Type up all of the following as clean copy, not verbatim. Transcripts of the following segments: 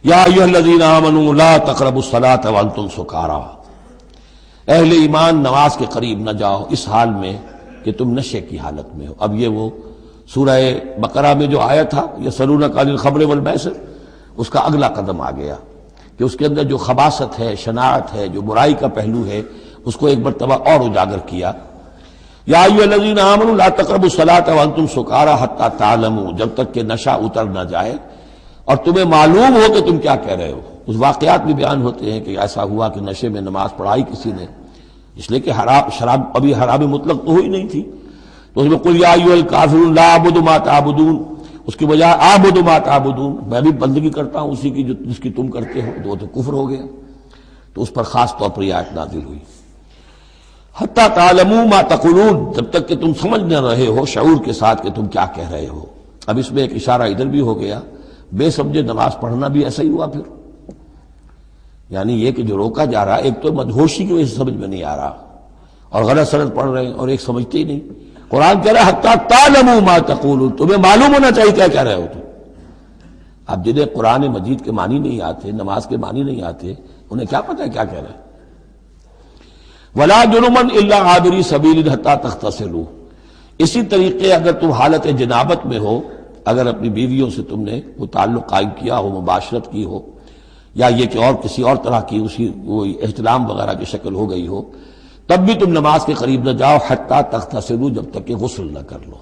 یا ایھا الذین آمنوا لا تقربوا الصلاۃ وانتم سکارا، اہل ایمان نماز کے قریب نہ جاؤ اس حال میں کہ تم نشے کی حالت میں ہو۔ اب یہ وہ سورہ بقرہ میں جو آیا تھا یسألونک عن الخمر والمیسر، اس کا اگلا قدم آ گیا کہ اس کے اندر جو خباثت ہے، شناعت ہے، جو برائی کا پہلو ہے، اس کو ایک مرتبہ اور اجاگر کیا۔ یا ایھا الذین آمنوا لا تقربوا الصلاۃ وانتم سکارا حتی تعلموا، جب تک کہ نشہ اتر نہ جائے اور تمہیں معلوم ہو کہ تم کیا کہہ رہے ہو۔ اس واقعات بھی بیان ہوتے ہیں کہ ایسا ہوا کہ نشے میں نماز پڑھائی کسی نے، اس لیے کہ شراب ابھی حرام مطلق تو ہوئی نہیں تھی، تو اس میں قل یا ایھا الکافرون لا اعبد ما تعبدون، اس کی بجائے اعبد ما تعبدون، میں بھی بندگی کرتا ہوں اسی کی جس کی تم کرتے ہو، تو وہ تو کفر ہو گیا۔ تو اس پر خاص طور پر یہ آیت نازل ہوئی حتی تعلموا ما تقولون، جب تک کہ تم سمجھ نہ رہے ہو شعور کے ساتھ کہ تم کیا کہہ رہے ہو۔ اب اس میں ایک اشارہ ادھر بھی ہو گیا، بے سمجھے نماز پڑھنا بھی ایسا ہی ہوا پھر، یعنی یہ کہ جو روکا جا رہا ہے ایک تو مدہوشی کی وجہ سے سمجھ میں نہیں آ رہا اور غلط سند پڑھ رہے ہیں، اور ایک سمجھتے ہی نہیں۔ قرآن کہہ رہا ہے حتی تعلموا ما تقولون، تمہیں معلوم ہونا چاہیے کیا کہہ رہے ہو تم۔ اب جنہیں قرآن مجید کے معنی نہیں آتے، نماز کے معنی نہیں آتے، انہیں کیا پتہ ہے کیا کہہ رہے ہیں۔ وَلَا جُنُبًا إِلَّا عَابِرِي سَبِيلٍ حَتَّىٰ تَغْتَسِلُوا، اسی طریقے اگر تم حالت جنابت میں ہو، اگر اپنی بیویوں سے تم نے وہ تعلق قائم کیا ہو، مباشرت کی ہو، یا یہ کہ اور کسی اور طرح کی اسی وہ احتلام وغیرہ کی شکل ہو گئی ہو، تب بھی تم نماز کے قریب نہ جاؤ حتیٰ تغتسلوا، جب تک کہ غسل نہ کر لو۔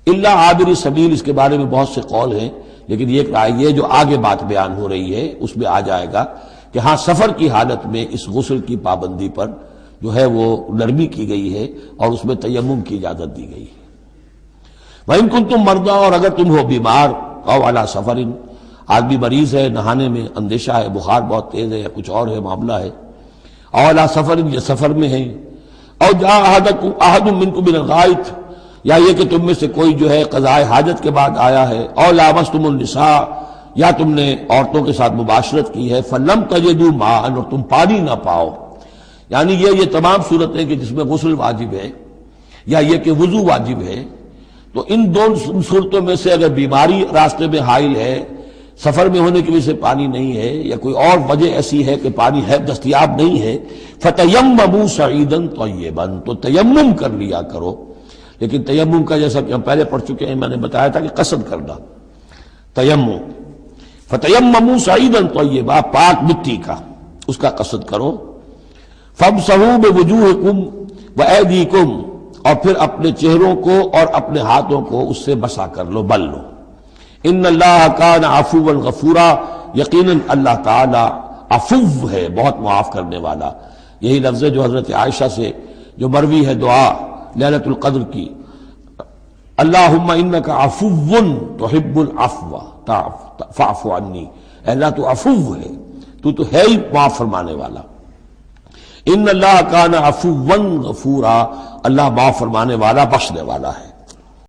الا عابری سبیل، اس کے بارے میں بہت سے قول ہیں، لیکن یہ جو آگے بات بیان ہو رہی ہے اس میں آ جائے گا کہ ہاں سفر کی حالت میں اس غسل کی پابندی پر جو ہے وہ نرمی کی گئی ہے اور اس میں تیمم کی اجازت دی گئی ہے۔ وَإِن كُنتُم مَرْضَىٰ، اور اگر تم ہو بیمار، أَوْ عَلَىٰ سَفَرٍ، آدمی مریض ہے، نہانے میں اندیشہ ہے، بخار بہت تیز ہے یا کچھ اور ہے معاملہ ہے، أَوْ عَلَىٰ سَفَرٍ، یہ سفر میں ہے، أَوْ جَاءَ أَحَدٌ مِّنكُم مِّنَ الْغَائِطِ، یا یہ کہ تم میں سے کوئی جو ہے قضاء حاجت کے بعد آیا ہے، أَوْ لَامَسْتُمُ النِّسَاءَ، یا تم نے عورتوں کے ساتھ مباشرت کی ہے، فَلَمْ تَجِدُوا مَاءً، اور تم پانی نہ پاؤ، یعنی یہ تمام صورتیں کہ جس میں غسل واجب ہے یا یہ کہ وضو واجب ہے، تو ان دونوں صورتوں میں سے اگر بیماری راستے میں حائل ہے، سفر میں ہونے کی وجہ سے پانی نہیں ہے، یا کوئی اور وجہ ایسی ہے کہ پانی ہے دستیاب نہیں ہے، فَتَيَمَّمُوا صَعِيدًا طَيِّبًا، تو تیمم کر لیا کرو۔ لیکن تیمم کا جیسا کہ ہم پہلے پڑھ چکے ہیں، میں نے بتایا تھا کہ قصد کرنا تیمم، فَتَيَمَّمُوا صَعِيدًا طَيِّبًا، پاک مٹی کا اس کا قصد کرو۔ فَامْسَحُوا بِوُجُوهِكُمْ وَأَيْدِيكُمْ، اور پھر اپنے چہروں کو اور اپنے ہاتھوں کو اس سے بسا کر لو، بل لو۔ ان اللہ کان عفوا غفورا، یقیناً اللہ تعالی عفو ہے، بہت معاف کرنے والا۔ یہی لفظ ہے جو حضرت عائشہ سے جو مروی ہے دعا لیلۃ القدر کی، اللہم انک عفو تحب العفو فاعف عنی، اے اللہ تو عفو ہے، تو ہے ہی معاف فرمانے والا۔ ان اللہ کان عفوا غفورا، اللہ معاف فرمانے والا، بخشنے والا ہے۔